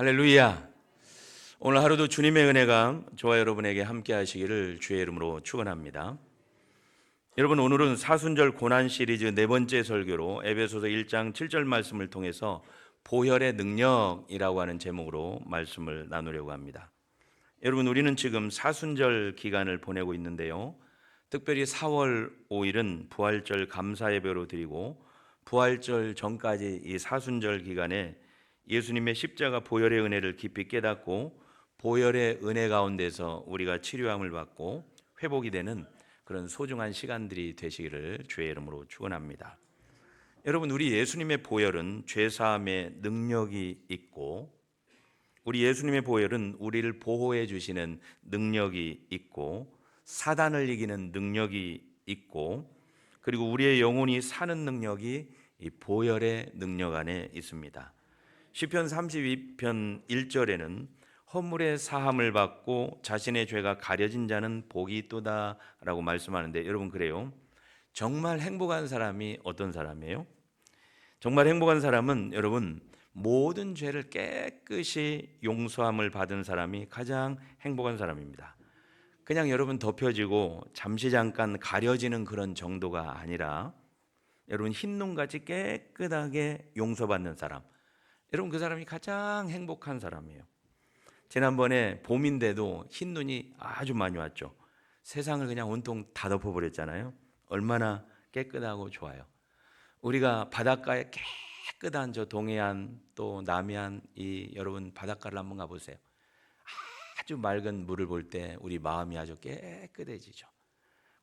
할렐루야. 오늘 하루도 주님의 은혜가 저와 여러분에게 함께 하시기를 주의 이름으로 축원합니다. 여러분, 오늘은 사순절 고난 시리즈 네 번째 설교로 에베소서 1장 7절 말씀을 통해서 보혈의 능력이라고 하는 제목으로 말씀을 나누려고 합니다. 여러분, 우리는 지금 사순절 기간을 보내고 있는데요, 특별히 4월 5일은 부활절 감사 예배로 드리고, 부활절 전까지 이 사순절 기간에 예수님의 십자가 보혈의 은혜를 깊이 깨닫고 보혈의 은혜 가운데서 우리가 치료함을 받고 회복이 되는 그런 소중한 시간들이 되시기를 주의 이름으로 축원합니다. 여러분, 우리 예수님의 보혈은 죄사함의 능력이 있고, 우리 예수님의 보혈은 우리를 보호해 주시는 능력이 있고, 사단을 이기는 능력이 있고, 그리고 우리의 영혼이 사는 능력이 이 보혈의 능력 안에 있습니다. 시편 32편 1절에는 허물의 사함을 받고 자신의 죄가 가려진 자는 복이 있도다라고 말씀하는데, 여러분, 그래요? 정말 행복한 사람이 어떤 사람이에요? 정말 행복한 사람은 여러분, 모든 죄를 깨끗이 용서함을 받은 사람이 가장 행복한 사람입니다. 그냥 여러분 덮여지고 잠시 잠깐 가려지는 그런 정도가 아니라, 여러분, 흰눈같이 깨끗하게 용서받는 사람, 여러분, 그 사람이 가장 행복한 사람이에요. 지난번에 봄인데도 흰눈이 아주 많이 왔죠. 세상을 그냥 온통 다 덮어버렸잖아요. 얼마나 깨끗하고 좋아요. 우리가 바닷가에 깨끗한 저 동해안 또 남해안, 이 여러분 바닷가를 한번 가보세요. 아주 맑은 물을 볼 때 우리 마음이 아주 깨끗해지죠.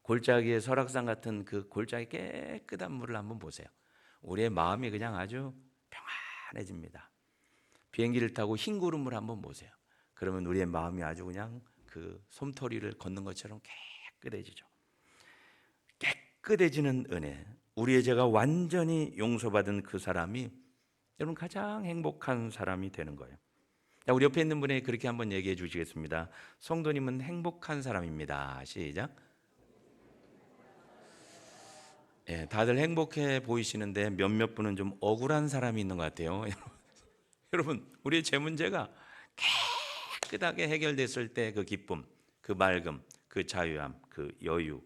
골짜기의 설악산 같은 그 골짜기 깨끗한 물을 한번 보세요. 우리의 마음이 그냥 아주 평안해집니다. 비행기를 타고 흰 구름을 한번 보세요. 그러면 우리의 마음이 아주 그냥 그 솜털이를 걷는 것처럼 깨끗해지죠. 깨끗해지는 은혜, 우리의 죄가 완전히 용서받은 그 사람이 여러분 가장 행복한 사람이 되는 거예요. 자, 우리 옆에 있는 분에게 그렇게 한번 얘기해 주시겠습니다. 성도님은 행복한 사람입니다. 시작. 예, 다들 행복해 보이시는데 몇몇 분은 좀 억울한 사람이 있는 것 같아요. 여러분, 우리의 죄 문제가 깨끗하게 해결됐을 때 그 기쁨, 그 맑음, 그 자유함, 그 여유.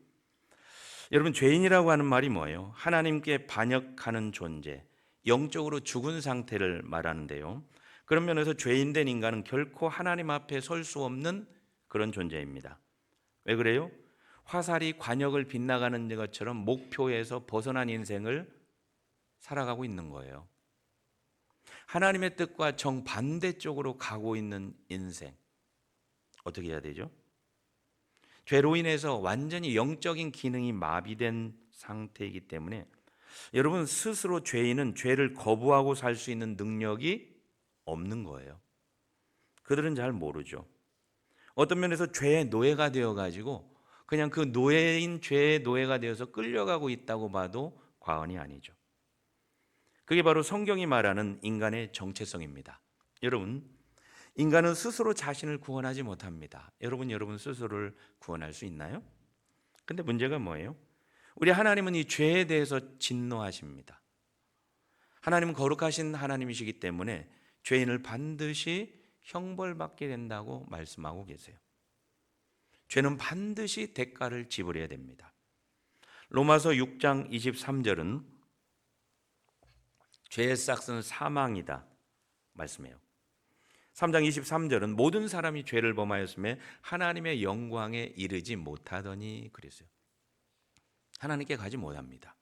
여러분, 죄인이라고 하는 말이 뭐예요? 하나님께 반역하는 존재, 영적으로 죽은 상태를 말하는데요, 그런 면에서 죄인된 인간은 결코 하나님 앞에 설 수 없는 그런 존재입니다. 왜 그래요? 화살이 관역을 빗나가는 것처럼 목표에서 벗어난 인생을 살아가고 있는 거예요. 하나님의 뜻과 정반대쪽으로 가고 있는 인생, 어떻게 해야 되죠? 죄로 인해서 완전히 영적인 기능이 마비된 상태이기 때문에 여러분, 스스로 죄인은 죄를 거부하고 살 수 있는 능력이 없는 거예요. 그들은 잘 모르죠. 어떤 면에서 죄의 노예가 되어가지고 그냥 그 노예인 죄의 노예가 되어서 끌려가고 있다고 봐도 과언이 아니죠. 그게 바로 성경이 말하는 인간의 정체성입니다. 여러분, 인간은 스스로 자신을 구원하지 못합니다. 여러분 스스로를 구원할 수 있나요? 근데 문제가 뭐예요? 우리 하나님은 이 죄에 대해서 진노하십니다. 하나님은 거룩하신 하나님이시기 때문에 죄인을 반드시 형벌받게 된다고 말씀하고 계세요. 죄는 반드시 대가를 지불해야 됩니다. 로마서 6장 23절은 죄의 싹은 사망이다 말씀해요. 3장 23절은 모든 사람이 죄를 범하였음에 하나님의 영광에 이르지 못하더니 그랬어요. 하나님께 가지 못합니다.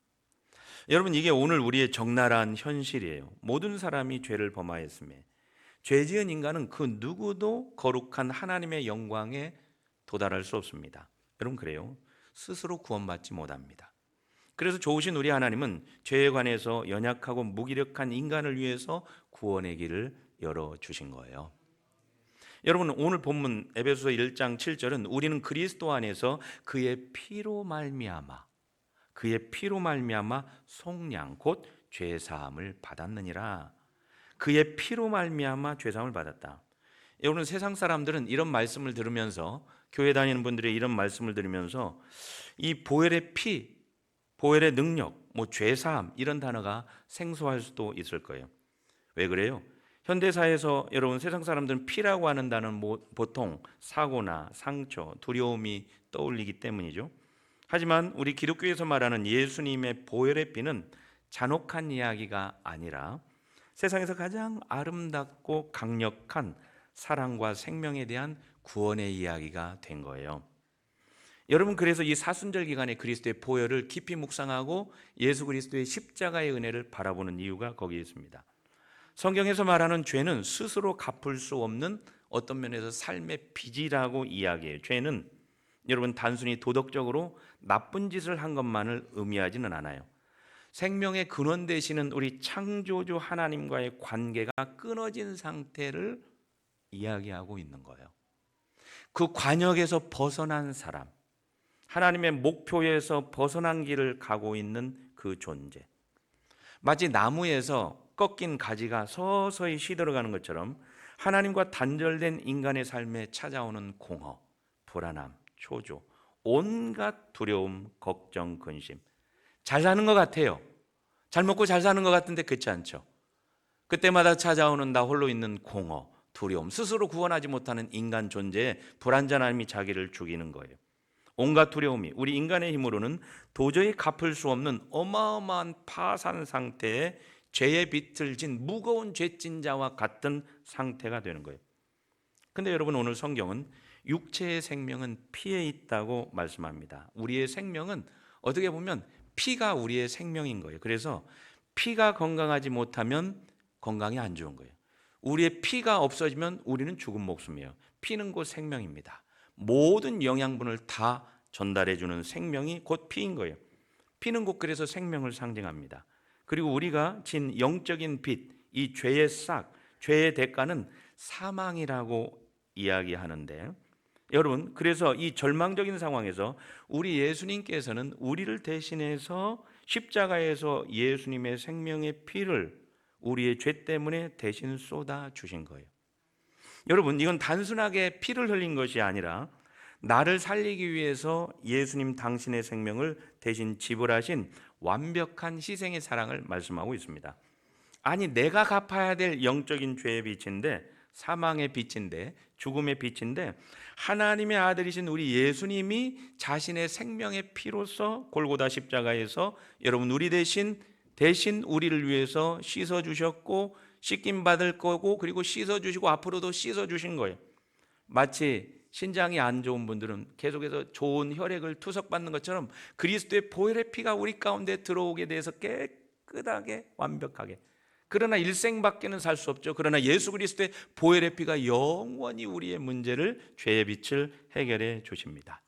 여러분, 이게 오늘 우리의 적나라한 현실이에요. 모든 사람이 죄를 범하였음에 죄 지은 인간은 그 누구도 거룩한 하나님의 영광에 도달할 수 없습니다. 여러분, 그래요. 스스로 구원받지 못합니다. 그래서 좋으신 우리 하나님은 죄에 관해서 연약하고 무기력한 인간을 위해서 구원의 길을 열어주신 거예요. 여러분, 오늘 본문 에베소서 1장 7절은 우리는 그리스도 안에서 그의 피로 말미암아 속량 곧 죄사함을 받았느니라. 그의 피로 말미암아 죄사함을 받았다. 여러분, 세상 사람들은 이런 말씀을 들으면서, 교회 다니는 분들의 이런 말씀을 들으면서 이 보혈의 피, 보혈의 능력, 죄사함 이런 단어가 생소할 수도 있을 거예요. 왜 그래요? 현대사에서 여러분 세상 사람들은 피라고 하는 단어는 보통 사고나 상처, 두려움이 떠올리기 때문이죠. 하지만 우리 기독교에서 말하는 예수님의 보혈의 피는 잔혹한 이야기가 아니라 세상에서 가장 아름답고 강력한 사랑과 생명에 대한 구원의 이야기가 된 거예요. 여러분, 그래서 이 사순절 기간에 그리스도의 보혈을 깊이 묵상하고 예수 그리스도의 십자가의 은혜를 바라보는 이유가 거기에 있습니다. 성경에서 말하는 죄는 스스로 갚을 수 없는 어떤 면에서 삶의 빚이라고 이야기해요. 죄는 여러분 단순히 도덕적으로 나쁜 짓을 한 것만을 의미하지는 않아요. 생명의 근원 되시는 우리 창조주 하나님과의 관계가 끊어진 상태를 이야기하고 있는 거예요. 그 관역에서 벗어난 사람, 하나님의 목표에서 벗어난 길을 가고 있는 그 존재. 마치 나무에서 꺾인 가지가 서서히 시들어가는 것처럼 하나님과 단절된 인간의 삶에 찾아오는 공허, 불안함, 초조, 온갖 두려움, 걱정, 근심. 잘 사는 것 같아요. 잘 먹고 잘 사는 것 같은데 그렇지 않죠. 그때마다 찾아오는 나 홀로 있는 공허, 두려움, 스스로 구원하지 못하는 인간 존재의 불안전함이 자기를 죽이는 거예요. 온갖 두려움이 우리 인간의 힘으로는 도저히 갚을 수 없는 어마어마한 파산 상태에 죄의 빚을 진 무거운 죄진자와 같은 상태가 되는 거예요. 근데 여러분, 오늘 성경은 육체의 생명은 피에 있다고 말씀합니다. 우리의 생명은 어떻게 보면 피가 우리의 생명인 거예요. 그래서 피가 건강하지 못하면 건강이 안 좋은 거예요. 우리의 피가 없어지면 우리는 죽은 목숨이에요. 피는 곧 생명입니다. 모든 영양분을 다 전달해 주는 생명이 곧 피인 거예요. 피는 곧 그래서 생명을 상징합니다. 그리고 우리가 진 영적인 빚, 이 죄의 싹, 죄의 대가는 사망이라고 이야기하는데, 여러분, 그래서 이 절망적인 상황에서 우리 예수님께서는 우리를 대신해서 십자가에서 예수님의 생명의 피를 우리의 죄 때문에 대신 쏟아 주신 거예요. 여러분, 이건 단순하게 피를 흘린 것이 아니라 나를 살리기 위해서 예수님 당신의 생명을 대신 지불하신 완벽한 희생의 사랑을 말씀하고 있습니다. 아니, 내가 갚아야 될 영적인 죄의 빚인데, 사망의 빚인데, 죽음의 빚인데, 하나님의 아들이신 우리 예수님이 자신의 생명의 피로서 골고다 십자가에서 여러분 우리 대신 우리를 위해서 씻어 주셨고, 씻김 받을 거고, 그리고 씻어 주시고 앞으로도 씻어 주신 거예요. 마치 신장이 안 좋은 분들은 계속해서 좋은 혈액을 투석받는 것처럼 그리스도의 보혈의 피가 우리 가운데 들어오게 돼서 깨끗하게 완벽하게, 그러나 일생밖에는 살 수 없죠. 그러나 예수 그리스도의 보혈의 피가 영원히 우리의 문제를, 죄의 빚을 해결해 주십니다.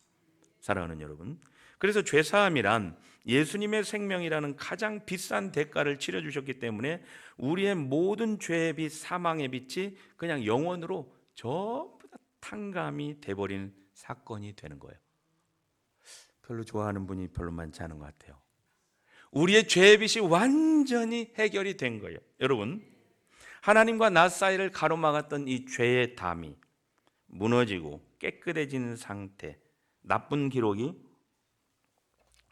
사랑하는 여러분, 그래서 죄사함이란 예수님의 생명이라는 가장 비싼 대가를 치러주셨기 때문에 우리의 모든 죄의 빚, 사망의 빚이 그냥 영원으로 전부 다 탕감이 돼버린 사건이 되는 거예요. 별로 좋아하는 분이 별로 많지 않은 것 같아요. 우리의 죄의 빚이 완전히 해결이 된 거예요. 여러분, 하나님과 나 사이를 가로막았던 이 죄의 담이 무너지고 깨끗해진 상태, 나쁜 기록이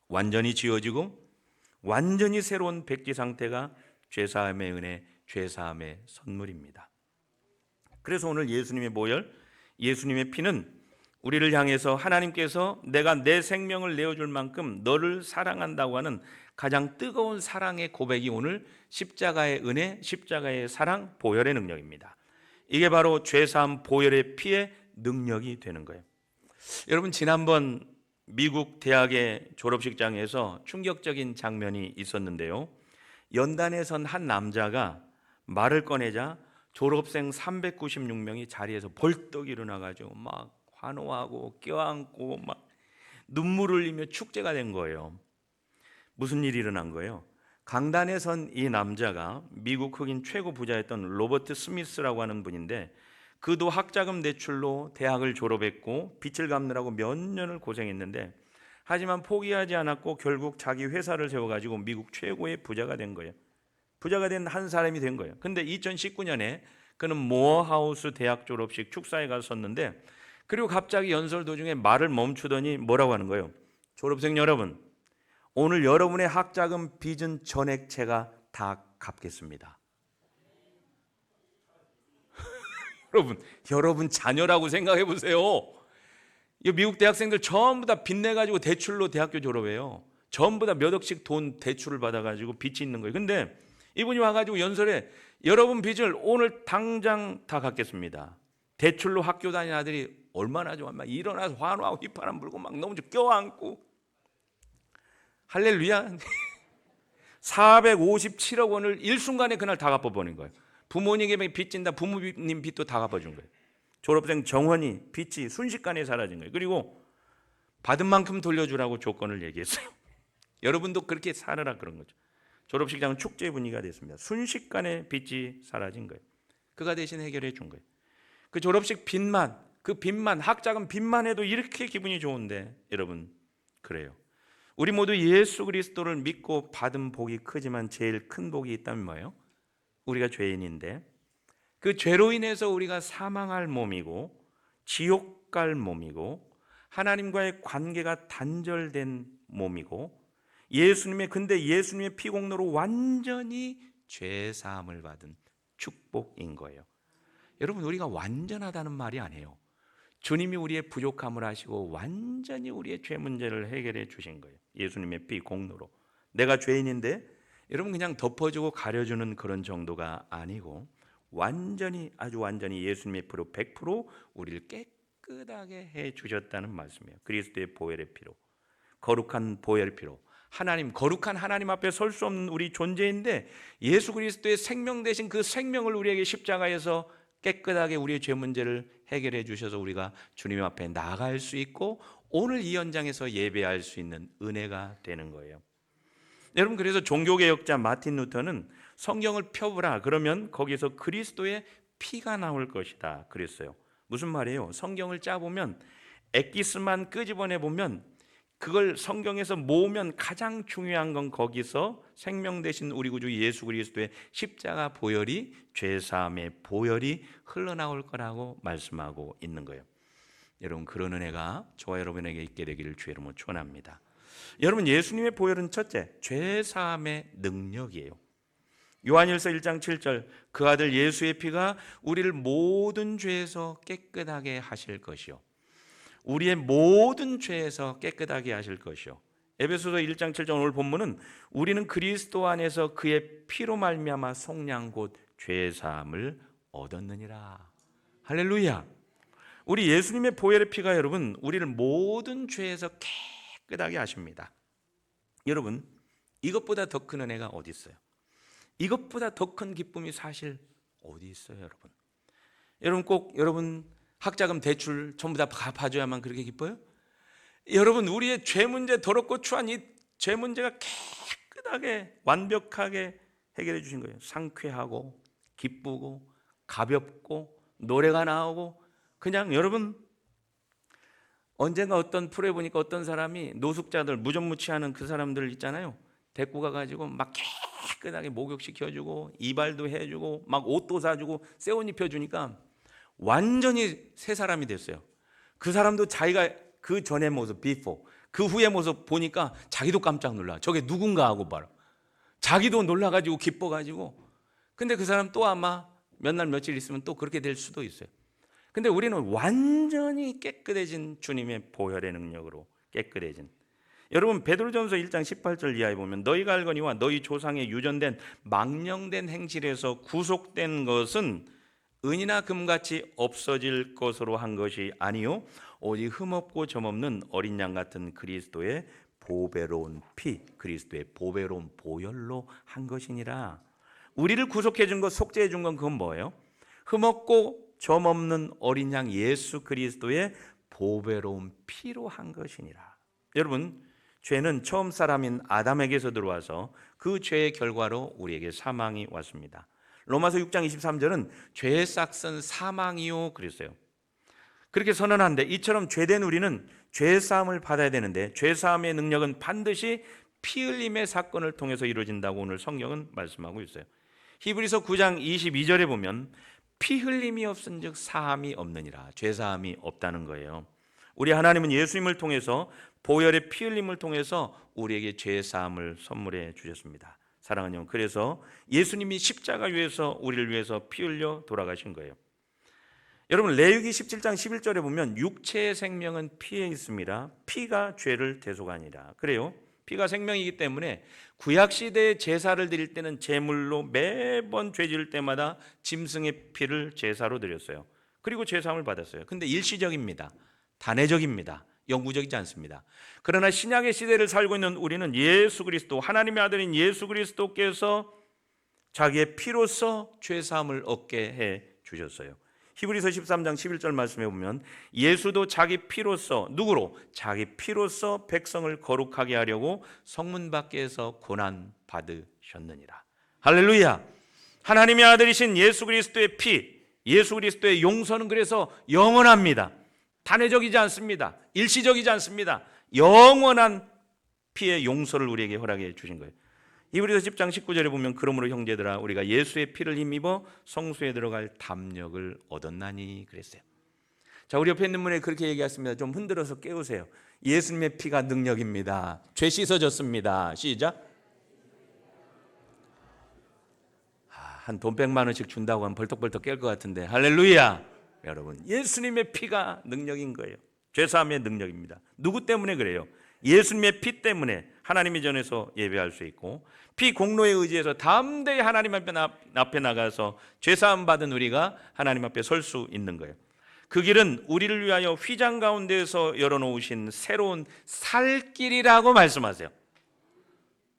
완전히 지워지고 완전히 새로운 백지 상태가 죄사함의 은혜, 죄사함의 선물입니다. 그래서 오늘 예수님의 보혈, 예수님의 피는 우리를 향해서 하나님께서 내가 내 생명을 내어줄 만큼 너를 사랑한다고 하는 가장 뜨거운 사랑의 고백이 오늘 십자가의 은혜, 십자가의 사랑, 보혈의 능력입니다. 이게 바로 죄사함 보혈의 피의 능력이 되는 거예요. 여러분, 지난번 미국 대학의 졸업식장에서 충격적인 장면이 있었는데요. 연단에 선 한 남자가 말을 꺼내자 졸업생 396명이 자리에서 벌떡 일어나가지고 막 환호하고 껴안고 막 눈물을 흘리며 축제가 된 거예요. 무슨 일이 일어난 거예요? 강단에 선 이 남자가 미국 흑인 최고 부자였던 로버트 스미스라고 하는 분인데, 그도 학자금 대출로 대학을 졸업했고 빚을 갚느라고 몇 년을 고생했는데, 하지만 포기하지 않았고 결국 자기 회사를 세워가지고 미국 최고의 부자가 된 거예요. 부자가 된 한 사람이 된 거예요. 근데 2019년에 그는 모어하우스 대학 졸업식 축사에 갔었는데, 그리고 갑자기 연설 도중에 말을 멈추더니 뭐라고 하는 거예요? 졸업생 여러분, 오늘 여러분의 학자금 빚은 전액 제가 다 갚겠습니다. 여러분 자녀라고 생각해 보세요. 이 미국 대학생들 전부 다 빚내 가지고 대출로 대학교 졸업해요. 전부 다 몇 억씩 돈 대출을 받아 가지고 빚이 있는 거예요. 근데 이분이 와 가지고 연설에 여러분 빚을 오늘 당장 다 갚겠습니다. 대출로 학교 다니는 아들이 얼마나 좋아. 막 일어나서 환호하고 휘파람 불고 막 너무 껴안고 할렐루야. 457억 원을 일순간에 그날 다 갚아버린 거예요. 부모님에게 빚진다, 부모님 빚도 다 갚아준 거예요. 졸업생 정원이 빚이 순식간에 사라진 거예요. 그리고 받은 만큼 돌려주라고 조건을 얘기했어요. 여러분도 그렇게 살아라 그런 거죠. 졸업식장은 축제 분위기가 됐습니다. 순식간에 빚이 사라진 거예요. 그가 대신 해결해 준 거예요. 그 졸업식 빚만, 그 빚만, 학자금 빚만 해도 이렇게 기분이 좋은데 여러분 그래요. 우리 모두 예수 그리스도를 믿고 받은 복이 크지만 제일 큰 복이 있다면 뭐예요? 우리가 죄인인데 그 죄로 인해서 우리가 사망할 몸이고 지옥 갈 몸이고 하나님과의 관계가 단절된 몸이고 근데 예수님의 피공로로 완전히 죄 사함을 받은 축복인 거예요. 여러분 우리가 완전하다는 말이 아니에요. 주님이 우리의 부족함을 아시고 완전히 우리의 죄 문제를 해결해 주신 거예요. 예수님의 피 공로로. 내가 죄인인데 여러분 그냥 덮어주고 가려주는 그런 정도가 아니고 완전히 아주 완전히 예수님의 피로 100% 우리를 깨끗하게 해 주셨다는 말씀이에요. 그리스도의 보혈의 피로, 거룩한 보혈의 피로. 거룩한 하나님 앞에 설 수 없는 우리 존재인데 예수 그리스도의 생명 대신 그 생명을 우리에게 십자가에서 깨끗하게 우리의 죄 문제를 해결해 주셔서 우리가 주님 앞에 나아갈 수 있고 오늘 이 현장에서 예배할 수 있는 은혜가 되는 거예요. 여러분 그래서 종교개혁자 마틴 루터는 성경을 펴보라 그러면 거기서 그리스도의 피가 나올 것이다 그랬어요. 무슨 말이에요? 성경을 짜보면 엑기스만 끄집어내 보면 그걸 성경에서 모으면 가장 중요한 건 거기서 생명 되신 우리 구주 예수 그리스도의 십자가 보혈이 죄사함의 보혈이 흘러나올 거라고 말씀하고 있는 거예요. 여러분 그런 은혜가 저와 여러분에게 있게 되기를 주의 이름으로 축원합니다. 여러분 예수님의 보혈은 첫째 죄사함의 능력이에요. 요한일서 1장 7절 그 아들 예수의 피가 우리를 모든 죄에서 깨끗하게 하실 것이요 우리의 모든 죄에서 깨끗하게 하실 것이요. 에베소서 1장 7절 오늘 본문은 우리는 그리스도 안에서 그의 피로 말미암아 속량 곧 죄 사함을 얻었느니라. 할렐루야. 우리 예수님의 보혈의 피가 여러분 우리를 모든 죄에서 깨끗하게 하십니다. 여러분 이것보다 더 큰 은혜가 어디 있어요? 이것보다 더 큰 기쁨이 사실 어디 있어요, 여러분? 여러분 꼭 여러분 학자금 대출 전부 다 갚아줘야만 그렇게 기뻐요? 여러분 우리의 죄 문제 더럽고 추한 이 죄 문제가 깨끗하게 완벽하게 해결해 주신 거예요. 상쾌하고 기쁘고 가볍고 노래가 나오고 그냥 여러분 언젠가 어떤 프로에 보니까 어떤 사람이 노숙자들 무전무취하는 그 사람들 있잖아요. 데리고 가가지고 막 깨끗하게 목욕시켜주고 이발도 해주고 막 옷도 사주고 새 옷 입혀주니까 완전히 새 사람이 됐어요. 그 사람도 자기가 그 전의 모습, before, 그 후의 모습 보니까 자기도 깜짝 놀라. 저게 누군가 하고 봐라. 자기도 놀라가지고 기뻐가지고. 근데 그 사람 또 아마 몇 날 며칠 있으면 또 그렇게 될 수도 있어요. 근데 우리는 완전히 깨끗해진 주님의 보혈의 능력으로 깨끗해진. 여러분 베드로전서 1장 18절 이하에 보면 너희가 알거니와 너희 조상의 유전된 망령된 행실에서 구속된 것은 은이나 금같이 없어질 것으로 한 것이 아니요 오직 흠없고 점없는 어린 양 같은 그리스도의 보배로운 피, 그리스도의 보배로운 보혈로 한 것이니라. 우리를 구속해 준 것, 속죄해 준 건 그건 뭐예요? 흠없고 점없는 어린 양 예수 그리스도의 보배로운 피로 한 것이니라. 여러분 죄는 처음 사람인 아담에게서 들어와서 그 죄의 결과로 우리에게 사망이 왔습니다. 로마서 6장 23절은 죄의 싹은 사망이요 그랬어요. 그렇게 선언하는데 이처럼 죄된 우리는 죄 사함을 받아야 되는데 죄 사함의 능력은 반드시 피 흘림의 사건을 통해서 이루어진다고 오늘 성경은 말씀하고 있어요. 히브리서 9장 22절에 보면 피 흘림이 없은즉 사함이 없느니라. 죄 사함이 없다는 거예요. 우리 하나님은 예수님을 통해서 보혈의 피 흘림을 통해서 우리에게 죄 사함을 선물해 주셨습니다. 사랑하는 여러분, 그래서 예수님이 십자가 위에서 우리를 위해서 피 흘려 돌아가신 거예요. 여러분 레위기 17장 11절에 보면 육체의 생명은 피에 있습니다. 피가 죄를 대속하니라. 그래요. 피가 생명이기 때문에 구약 시대의 제사를 드릴 때는 제물로 매번 죄 지을 때마다 짐승의 피를 제사로 드렸어요. 그리고 제사함을 받았어요. 근데 일시적입니다. 단회적입니다. 영구적이지 않습니다. 그러나 신약의 시대를 살고 있는 우리는 예수 그리스도, 하나님의 아들인 예수 그리스도께서 자기의 피로써 죄사함을 얻게 해 주셨어요. 히브리서 13장 11절 말씀해 보면 예수도 자기 피로써, 누구로? 자기 피로써 백성을 거룩하게 하려고 성문 밖에서 고난 받으셨느니라. 할렐루야. 하나님의 아들이신 예수 그리스도의 피, 예수 그리스도의 용서는 그래서 영원합니다. 단회적이지 않습니다. 일시적이지 않습니다. 영원한 피의 용서를 우리에게 허락해 주신 거예요. 히브리서 10장 19절에 보면 그러므로 형제들아 우리가 예수의 피를 힘입어 성소에 들어갈 담력을 얻었나니 그랬어요. 자, 우리 옆에 있는 분이 그렇게 얘기했습니다. 좀 흔들어서 깨우세요. 예수님의 피가 능력입니다. 죄 씻어졌습니다. 시작. 한 돈 100만 원씩 준다고 하면 벌떡벌떡 깰 것 같은데 할렐루야. 여러분 예수님의 피가 능력인 거예요. 죄사함의 능력입니다. 누구 때문에 그래요? 예수님의 피 때문에 하나님의 전에서 예배할 수 있고 피 공로에 의지해서 담대히 하나님 앞에 나가서 죄사함 받은 우리가 하나님 앞에 설 수 있는 거예요. 그 길은 우리를 위하여 휘장 가운데에서 열어놓으신 새로운 살 길이라고 말씀하세요.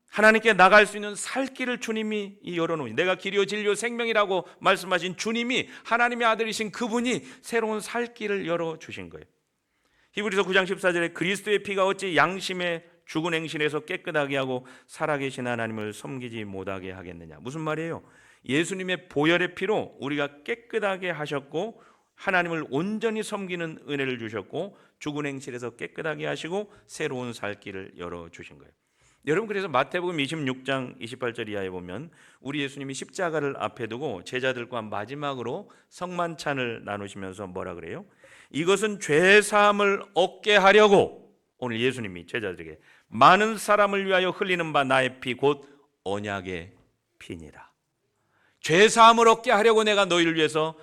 하나님께 나갈 수 있는 살 길을 주님이 열어놓으신, 내가 길이요 진리요 생명이라고 말씀하신 주님이, 하나님의 아들이신 그분이 새로운 살 길을 열어주신 거예요. 히브리서 9장 14절에 그리스도의 피가 어찌 양심의 죽은 행실에서 깨끗하게 하고 살아계신 하나님을 섬기지 못하게 하겠느냐. 무슨 말이에요? 예수님의 보혈의 피로 우리가 깨끗하게 하셨고 하나님을 온전히 섬기는 은혜를 주셨고 죽은 행실에서 깨끗하게 하시고 새로운 살 길을 열어주신 거예요. 여러분, 그래서 마태복음 26장 28절 이하에 보면 우리 예수님이 십자가를 앞에 두고 제자들과 마지막으로 성만찬을 나누시면서 뭐라 그래요? 이것은 죄사함을 얻게 하려고 오늘 예수님이 제자들에게 많은 사람을 위하여 흘리는 바 나의 피 곧 언약의 피니라. 죄사함을 얻게 하려고 내가 너희를 위해서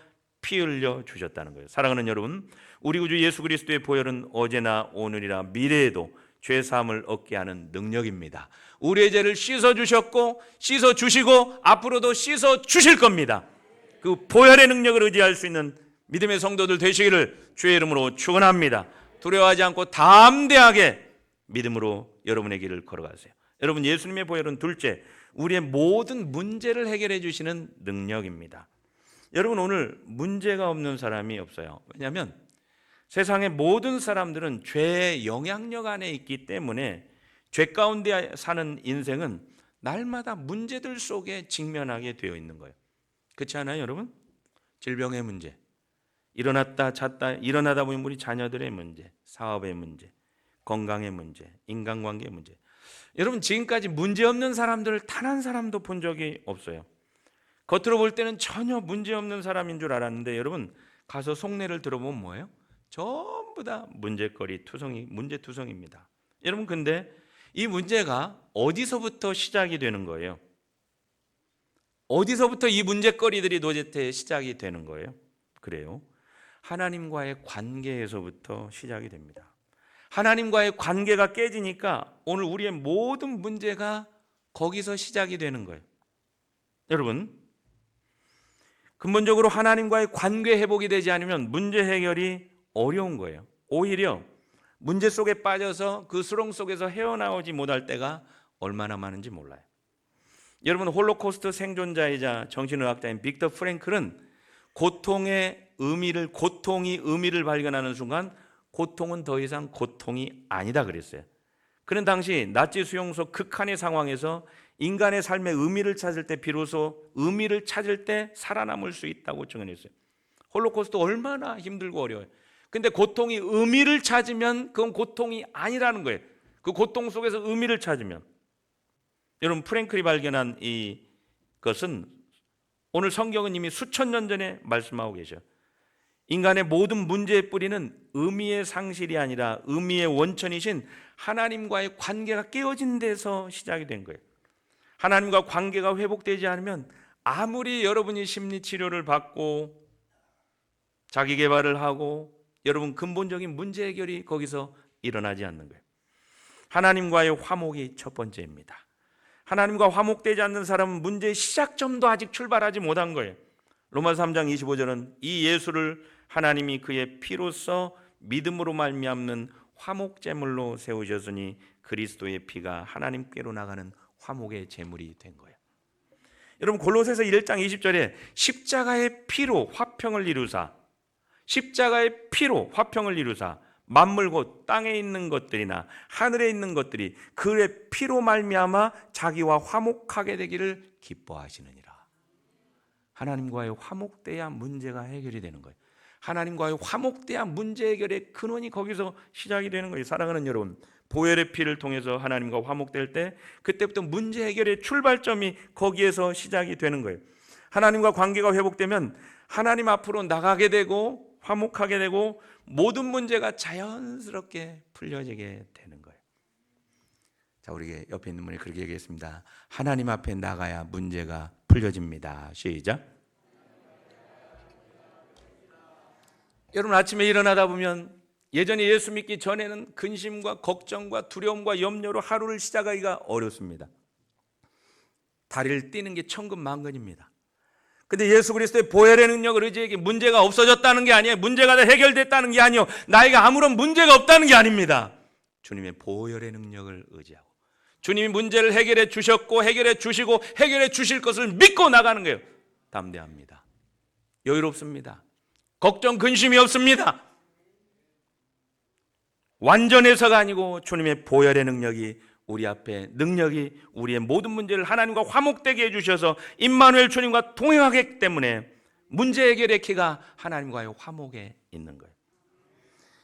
피 흘려 주셨다는 거예요. 사랑하는 여러분, 우리 구주 예수 그리스도의 보혈은 어제나 오늘이나 미래에도 죄사함을 얻게 하는 능력입니다. 우리의 죄를 씻어 주셨고 씻어 주시고 앞으로도 씻어 주실 겁니다. 그 보혈의 능력을 의지할 수 있는 믿음의 성도들 되시기를 주의 이름으로 축원합니다. 두려워하지 않고 담대하게 믿음으로 여러분의 길을 걸어가세요. 여러분, 예수님의 보혈은 둘째, 우리의 모든 문제를 해결해 주시는 능력입니다. 여러분, 오늘 문제가 없는 사람이 없어요. 왜냐하면 세상의 모든 사람들은 죄의 영향력 안에 있기 때문에 죄 가운데 사는 인생은 날마다 문제들 속에 직면하게 되어 있는 거예요. 그렇지 않아요, 여러분? 질병의 문제, 일어났다 잤다 일어나다 보면 우리 자녀들의 문제, 사업의 문제, 건강의 문제, 인간관계의 문제. 여러분, 지금까지 문제 없는 사람들을 단 한 사람도 본 적이 없어요. 겉으로 볼 때는 전혀 문제 없는 사람인 줄 알았는데 여러분, 가서 속내를 들어보면 뭐예요? 전부 다 문제거리 투성이, 문제투성입니다. 여러분, 근데 이 문제가 어디서부터 시작이 되는 거예요? 어디서부터 이 문제거리들이 도대체 시작이 되는 거예요? 그래요. 하나님과의 관계에서부터 시작이 됩니다. 하나님과의 관계가 깨지니까 오늘 우리의 모든 문제가 거기서 시작이 되는 거예요. 여러분, 근본적으로 하나님과의 관계 회복이 되지 않으면 문제 해결이 어려운 거예요. 오히려 문제 속에 빠져서 그 수렁 속에서 헤어나오지 못할 때가 얼마나 많은지 몰라요. 여러분, 홀로코스트 생존자이자 정신의학자인 빅터 프랭클은 고통이 의미를 발견하는 순간 고통은 더 이상 고통이 아니다 그랬어요. 그는 당시 나치 수용소 극한의 상황에서 인간의 삶의 의미를 찾을 때 비로소 의미를 찾을 때 살아남을 수 있다고 증언했어요. 홀로코스트 얼마나 힘들고 어려워요. 근데 고통이 의미를 찾으면 그건 고통이 아니라는 거예요. 그 고통 속에서 의미를 찾으면. 여러분, 프랭클이 발견한 이것은 오늘 성경은 이미 수천 년 전에 말씀하고 계셔요. 인간의 모든 문제의 뿌리는 의미의 상실이 아니라 의미의 원천이신 하나님과의 관계가 깨어진 데서 시작이 된 거예요. 하나님과 관계가 회복되지 않으면 아무리 여러분이 심리치료를 받고 자기 개발을 하고 여러분 근본적인 문제 해결이 거기서 일어나지 않는 거예요. 하나님과의 화목이 첫 번째입니다. 하나님과 화목되지 않는 사람은 문제의 시작점도 아직 출발하지 못한 거예요. 로마서 3장 25절은 이 예수를 하나님이 그의 피로써 믿음으로 말미암는 화목 제물로 세우셨으니 그리스도의 피가 하나님께로 나가는 화목의 제물이 된 거예요. 여러분 골로새서 1장 20절에 십자가의 피로 화평을 이루사, 십자가의 피로 화평을 이루사 만물 곧 땅에 있는 것들이나 하늘에 있는 것들이 그의 피로 말미암아 자기와 화목하게 되기를 기뻐하시느니라. 하나님과의 화목돼야 문제가 해결이 되는 거예요. 하나님과의 화목돼야 문제 해결의 근원이 거기서 시작이 되는 거예요. 사랑하는 여러분, 보혈의 피를 통해서 하나님과 화목될 때 그때부터 문제 해결의 출발점이 거기에서 시작이 되는 거예요. 하나님과 관계가 회복되면 하나님 앞으로 나가게 되고 화목하게 되고 모든 문제가 자연스럽게 풀려지게 되는 거예요. 자, 우리 옆에 있는 분이 그렇게 얘기했습니다. 하나님 앞에 나가야 문제가 풀려집니다. 시작. 여러분 아침에 일어나다 보면 예전에 예수 믿기 전에는 근심과 걱정과 두려움과 염려로 하루를 시작하기가 어렵습니다. 다리를 띄는 게 천근만근입니다. 근데 예수 그리스도의 보혈의 능력을 의지하기 문제가 없어졌다는 게 아니에요. 문제가 다 해결됐다는 게 아니에요. 나에게 아무런 문제가 없다는 게 아닙니다. 주님의 보혈의 능력을 의지하고 주님이 문제를 해결해 주셨고 해결해 주시고 해결해 주실 것을 믿고 나가는 거예요. 담대합니다. 여유롭습니다. 걱정 근심이 없습니다. 완전해서가 아니고 주님의 보혈의 능력이 우리 앞에 능력이 우리의 모든 문제를 하나님과 화목되게 해주셔서 임마누엘 주님과 동행하기 때문에 문제 해결의 키가 하나님과의 화목에 있는 거예요.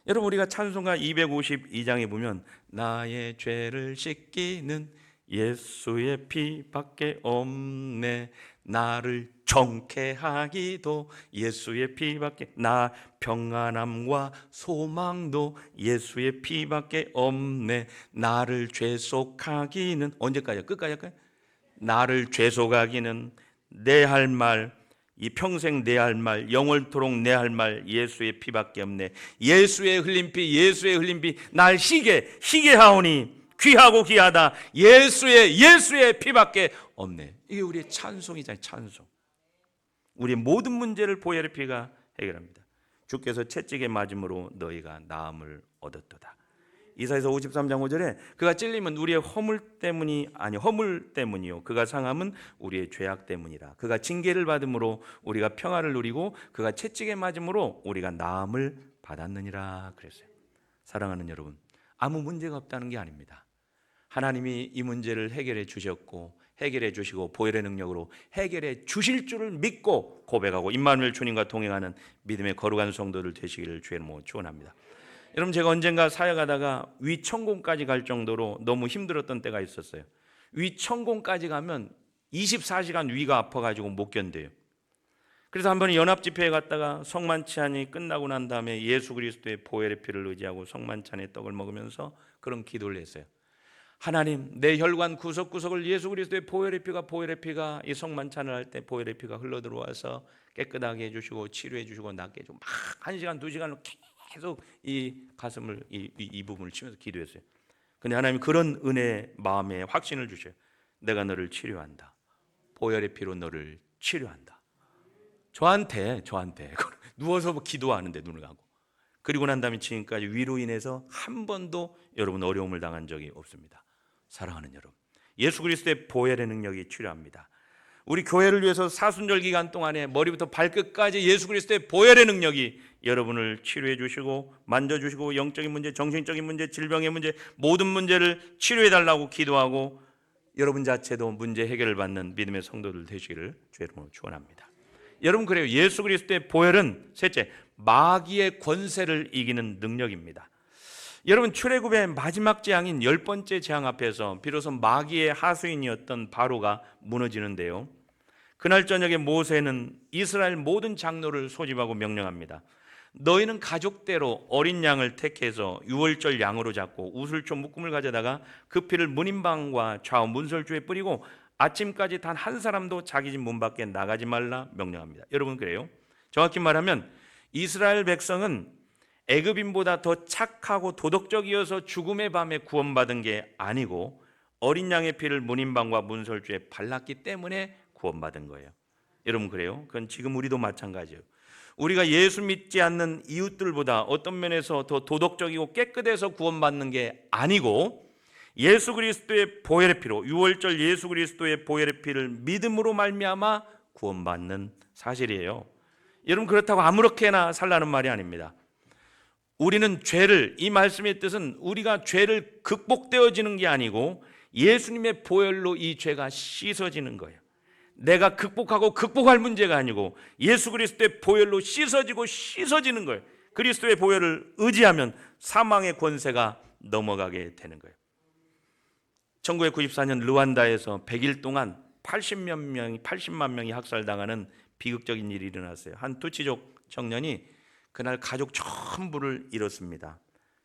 여러분 우리가 찬송가 252장에 보면 나의 죄를 씻기는 예수의 피밖에 없네, 나를 정케하기도 예수의 피밖에, 나 평안함과 소망도 예수의 피밖에 없네, 나를 죄속하기는, 언제까지야? 끝까지 할까요? 나를 죄속하기는 내 할 말, 이 평생 내 할 말, 영원토록 내 할 말 예수의 피밖에 없네. 예수의 흘린 피, 예수의 흘린 피 날 희게 하오니 귀하고 귀하다. 예수의 피밖에 없네. 이게 우리의 찬송이잖아요. 찬송. 우리의 모든 문제를 보혈의 피가 해결합니다. 주께서 채찍에 맞음으로 너희가 나음을 얻었도다. 이사야서 53장 5절에 그가 찔림은 우리의 허물 때문이요 그가 상함은 우리의 죄악 때문이라. 그가 징계를 받음으로 우리가 평화를 누리고 그가 채찍에 맞음으로 우리가 나음을 받았느니라 그랬어요. 사랑하는 여러분, 아무 문제가 없다는 게 아닙니다. 하나님이 이 문제를 해결해 주셨고 해결해 주시고 보혈의 능력으로 해결해 주실 줄을 믿고 고백하고 임마누엘 주님과 동행하는 믿음의 거룩한 성도들 되시기를 주의 이름으로 축원합니다. 여러분 제가 언젠가 사역하다가 위천공까지 갈 정도로 너무 힘들었던 때가 있었어요. 위천공까지 가면 24시간 위가 아파가지고 못 견뎌요. 그래서 한 번에 연합집회에 갔다가 성만찬이 끝나고 난 다음에 예수 그리스도의 보혈의 피를 의지하고 성만찬의 떡을 먹으면서 그런 기도를 했어요. 하나님, 내 혈관 구석구석을 예수 그리스도의 보혈의 피가 이 성만찬을 할 때 보혈의 피가 흘러들어와서 깨끗하게 해주시고 치료해 주시고 낫게 해주고 막 1시간 2시간을 계속 이 가슴을 이 부분을 치면서 기도했어요. 근데 하나님 그런 은혜 마음에 확신을 주셔요. 내가 너를 치료한다. 보혈의 피로 너를 치료한다. 저한테 누워서 기도하는데 눈을 감고, 그리고 난 다음에 지금까지 위로 인해서 한 번도 여러분 어려움을 당한 적이 없습니다. 사랑하는 여러분, 예수 그리스도의 보혈의 능력이 치료합니다. 우리 교회를 위해서 사순절 기간 동안에 머리부터 발끝까지 예수 그리스도의 보혈의 능력이 여러분을 치료해 주시고 만져주시고 영적인 문제, 정신적인 문제, 질병의 문제, 모든 문제를 치료해 달라고 기도하고 여러분 자체도 문제 해결을 받는 믿음의 성도들 되시기를 주의 이름으로 축원합니다. 여러분 그래요. 예수 그리스도의 보혈은 셋째, 마귀의 권세를 이기는 능력입니다. 여러분 출애굽의 마지막 재앙인 10번째 재앙 앞에서 비로소 마귀의 하수인이었던 바로가 무너지는데요, 그날 저녁에 모세는 이스라엘 모든 장로를 소집하고 명령합니다. 너희는 가족대로 어린 양을 택해서 유월절 양으로 잡고 우슬초 묶음을 가져다가 그 피를 문인방과 좌우 문설주에 뿌리고 아침까지 단 한 사람도 자기 집 문 밖에 나가지 말라 명령합니다. 여러분 그래요. 정확히 말하면 이스라엘 백성은 애굽인보다 더 착하고 도덕적이어서 죽음의 밤에 구원받은 게 아니고 어린 양의 피를 문인방과 문설주에 발랐기 때문에 구원받은 거예요. 여러분 그래요? 그건 지금 우리도 마찬가지예요. 우리가 예수 믿지 않는 이웃들보다 어떤 면에서 더 도덕적이고 깨끗해서 구원받는 게 아니고 예수 그리스도의 보혈의 피로, 유월절 예수 그리스도의 보혈의 피를 믿음으로 말미암아 구원받는 사실이에요. 여러분 그렇다고 아무렇게나 살라는 말이 아닙니다. 우리는 죄를, 이 말씀의 뜻은 우리가 죄를 극복되어지는 게 아니고 예수님의 보혈로 이 죄가 씻어지는 거예요. 내가 극복할 문제가 아니고 예수 그리스도의 보혈로 씻어지는 거예요. 그리스도의 보혈을 의지하면 사망의 권세가 넘어가게 되는 거예요. 1994년 르완다에서 100일 동안 80만 명이 학살당하는 비극적인 일이 일어났어요. 한 투치족 청년이 그날 가족 전부를 잃었습니다.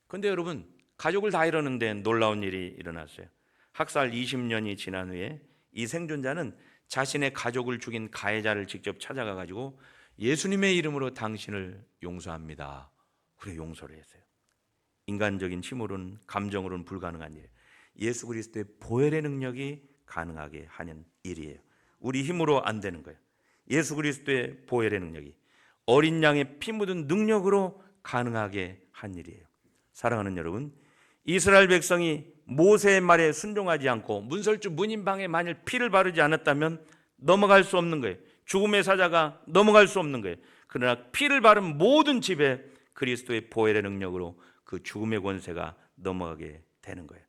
그런데 여러분, 가족을 다 잃었는데 놀라운 일이 일어났어요. 학살 20년이 지난 후에 이 생존자는 자신의 가족을 죽인 가해자를 직접 찾아가 가지고 예수님의 이름으로 당신을 용서합니다. 그래 용서를 했어요. 인간적인 힘으로는, 감정으로는 불가능한 일이에요. 예수 그리스도의 보혈의 능력이 가능하게 하는 일이에요. 우리 힘으로 안 되는 거예요. 예수 그리스도의 보혈의 능력이 어린 양의 피 묻은 능력으로 가능하게 한 일이에요. 사랑하는 여러분, 이스라엘 백성이 모세의 말에 순종하지 않고 문설주 문인방에 만일 피를 바르지 않았다면 넘어갈 수 없는 거예요. 죽음의 사자가 넘어갈 수 없는 거예요. 그러나 피를 바른 모든 집에 그리스도의 보혈의 능력으로 그 죽음의 권세가 넘어가게 되는 거예요.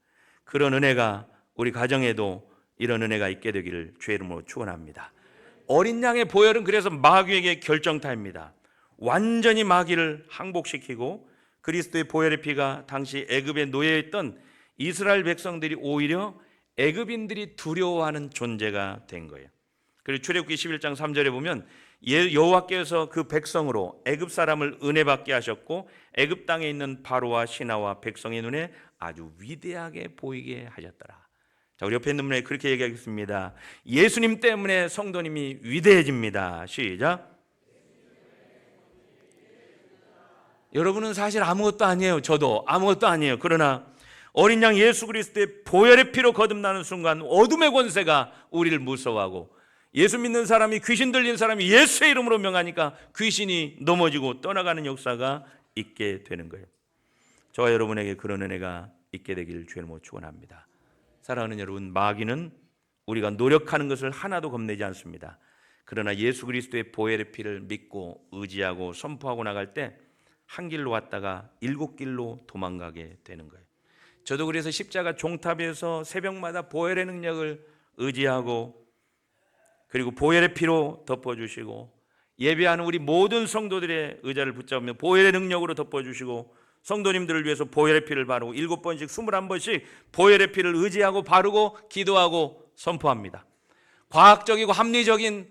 그런 은혜가 우리 가정에도 이런 은혜가 있게 되기를 주의 이름으로 축원합니다. 어린 양의 보혈은 그래서 마귀에게 결정타입니다. 완전히 마귀를 항복시키고 그리스도의 보혈의 피가 당시 애굽에 놓여있던 이스라엘 백성들이 오히려 애굽인들이 두려워하는 존재가 된 거예요. 그리고 출애굽기 11장 3절에 보면 여호와께서 그 백성으로 애굽 사람을 은혜받게 하셨고 애굽 땅에 있는 바로와 신하와 백성의 눈에 아주 위대하게 보이게 하셨더라. 자, 우리 옆에 있는 분에게 그렇게 얘기하겠습니다. 예수님 때문에 성도님이 위대해집니다. 시작. 여러분은 사실 아무것도 아니에요. 저도 아무것도 아니에요. 그러나 어린 양 예수 그리스도의 보혈의 피로 거듭나는 순간 어둠의 권세가 우리를 무서워하고 예수 믿는 사람이, 귀신 들린 사람이 예수의 이름으로 명하니까 귀신이 넘어지고 떠나가는 역사가 있게 되는 거예요. 저와 여러분에게 그런 은혜가 있게 되기를 주의 이름으로 축원합니다. 사랑하는 여러분, 마귀는 우리가 노력하는 것을 하나도 겁내지 않습니다. 그러나 예수 그리스도의 보혈의 피를 믿고 의지하고 선포하고 나갈 때 한 길로 왔다가 7길로 도망가게 되는 거예요. 저도 그래서 십자가 종탑에서 새벽마다 보혈의 능력을 의지하고 그리고 보혈의 피로 덮어주시고 예배하는 우리 모든 성도들의 의자를 붙잡으며 보혈의 능력으로 덮어주시고 성도님들을 위해서 보혈의 피를 바르고 7번씩 21번씩 보혈의 피를 의지하고 바르고 기도하고 선포합니다. 과학적이고 합리적인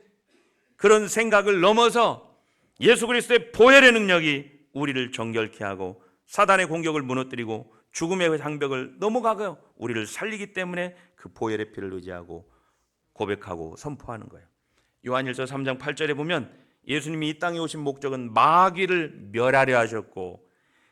그런 생각을 넘어서 예수 그리스도의 보혈의 능력이 우리를 정결케 하고 사단의 공격을 무너뜨리고 죽음의 장벽을 넘어가고 우리를 살리기 때문에 그 보혈의 피를 의지하고 고백하고 선포하는 거예요. 요한일서 3장 8절에 보면 예수님이 이 땅에 오신 목적은 마귀를 멸하려 하셨고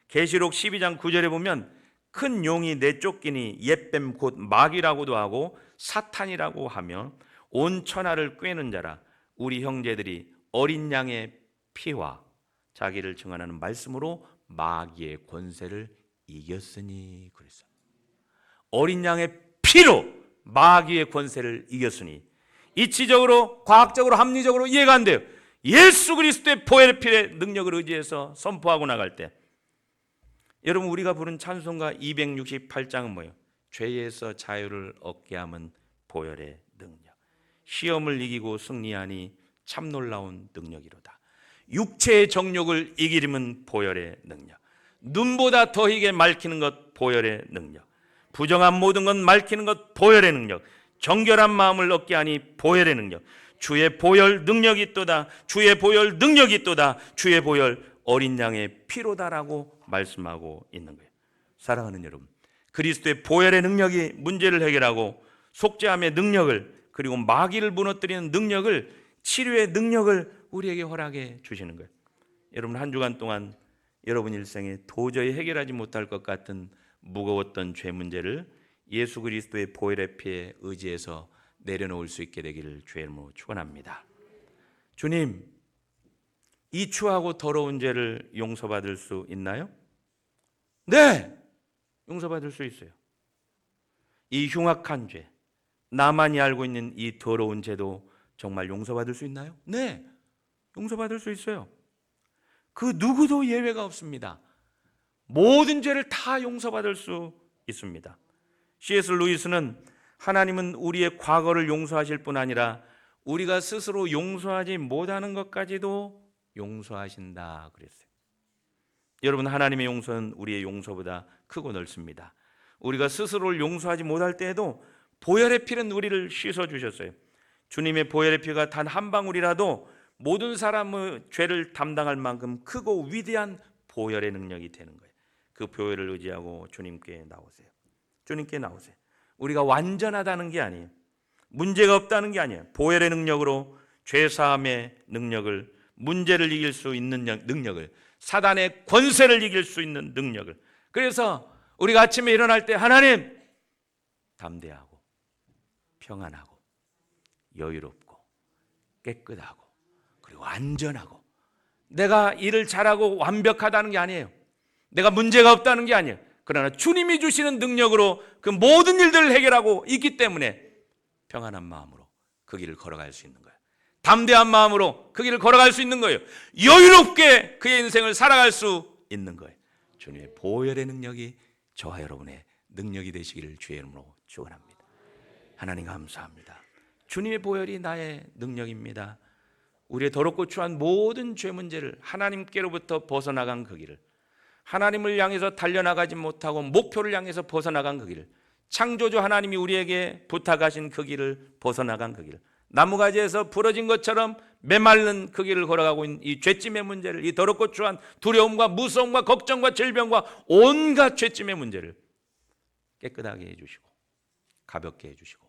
계시록 12장 9절에 보면 큰 용이 내쫓기니 옛뱀 곧 마귀라고도 하고 사탄이라고 하며 온 천하를 꿰는 자라. 우리 형제들이 어린 양의 피와 자기를 증언하는 말씀으로 마귀의 권세를 이겼으니 그랬어. 어린 양의 피로 마귀의 권세를 이겼으니 이치적으로 과학적으로 합리적으로 이해가 안 돼요. 예수 그리스도의 보혈의 피의 능력을 의지해서 선포하고 나갈 때 여러분 우리가 부른 찬송가 268장은 뭐예요? 죄에서 자유를 얻게 함은 보혈의 능력. 시험을 이기고 승리하니 참 놀라운 능력이로다. 육체의 정욕을 이기림은 보혈의 능력. 눈보다 더 희게 맑히는 것 보혈의 능력. 부정한 모든 것 맑히는 것 보혈의 능력. 정결한 마음을 얻게 하니 보혈의 능력. 주의 보혈 능력이 있도다. 주의 보혈 능력이 있도다. 주의 보혈 어린 양의 피로다라고 말씀하고 있는 거예요. 사랑하는 여러분, 그리스도의 보혈의 능력이 문제를 해결하고 속죄함의 능력을 그리고 마귀를 무너뜨리는 능력을 치료의 능력을 우리에게 허락해 주시는 거예요. 여러분 한 주간 동안 여러분 일생에 도저히 해결하지 못할 것 같은 무거웠던 죄 문제를 예수 그리스도의 보혈의 피에 의지해서 내려놓을 수 있게 되기를 주의 이름으로 축원합니다. 주님, 이 추하고 더러운 죄를 용서받을 수 있나요? 네, 용서받을 수 있어요. 이 흉악한 죄, 나만이 알고 있는 이 더러운 죄도 정말 용서받을 수 있나요? 네, 용서받을 수 있어요. 그 누구도 예외가 없습니다. 모든 죄를 다 용서받을 수 있습니다. C.S. 루이스는 하나님은 우리의 과거를 용서하실 뿐 아니라 우리가 스스로 용서하지 못하는 것까지도 용서하신다 그랬어요. 여러분, 하나님의 용서는 우리의 용서보다 크고 넓습니다. 우리가 스스로를 용서하지 못할 때에도 보혈의 피는 우리를 씻어주셨어요. 주님의 보혈의 피가 단 한 방울이라도 모든 사람의 죄를 담당할 만큼 크고 위대한 보혈의 능력이 되는 거예요. 그 보혈을 의지하고 주님께 나오세요. 주님께 나오세요. 우리가 완전하다는 게 아니에요. 문제가 없다는 게 아니에요. 보혈의 능력으로 죄사함의 능력을, 문제를 이길 수 있는 능력을, 사단의 권세를 이길 수 있는 능력을. 그래서 우리가 아침에 일어날 때 하나님, 담대하고 평안하고 여유롭고 깨끗하고 그리고 안전하고, 내가 일을 잘하고 완벽하다는 게 아니에요. 내가 문제가 없다는 게 아니에요. 그러나 주님이 주시는 능력으로 그 모든 일들을 해결하고 있기 때문에 평안한 마음으로 그 길을 걸어갈 수 있는 거예요. 담대한 마음으로 그 길을 걸어갈 수 있는 거예요. 여유롭게 그의 인생을 살아갈 수 있는 거예요. 주님의 보혈의 능력이 저와 여러분의 능력이 되시기를 주의 이름으로 축원합니다. 하나님 감사합니다. 주님의 보혈이 나의 능력입니다. 우리의 더럽고 추한 모든 죄 문제를 하나님께로부터 벗어나간 그 길을, 하나님을 향해서 달려나가지 못하고 목표를 향해서 벗어나간 그 길을, 창조주 하나님이 우리에게 부탁하신 그 길을 벗어나간 그 길을, 나무가지에서 부러진 것처럼 메말른 그 길을 걸어가고 있는 이 죄짐의 문제를, 이 더럽고 추한 두려움과 무서움과 걱정과 질병과 온갖 죄짐의 문제를 깨끗하게 해주시고 가볍게 해주시고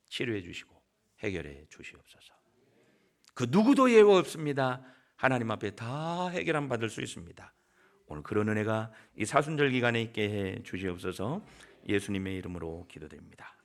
치료해 주시고 해결해 주시옵소서. 그 누구도 예외 없습니다. 하나님 앞에 다 해결함 받을 수 있습니다. 오늘 그런 은혜가 이 사순절 기간에 있게 해 주시옵소서. 예수님의 이름으로 기도드립니다.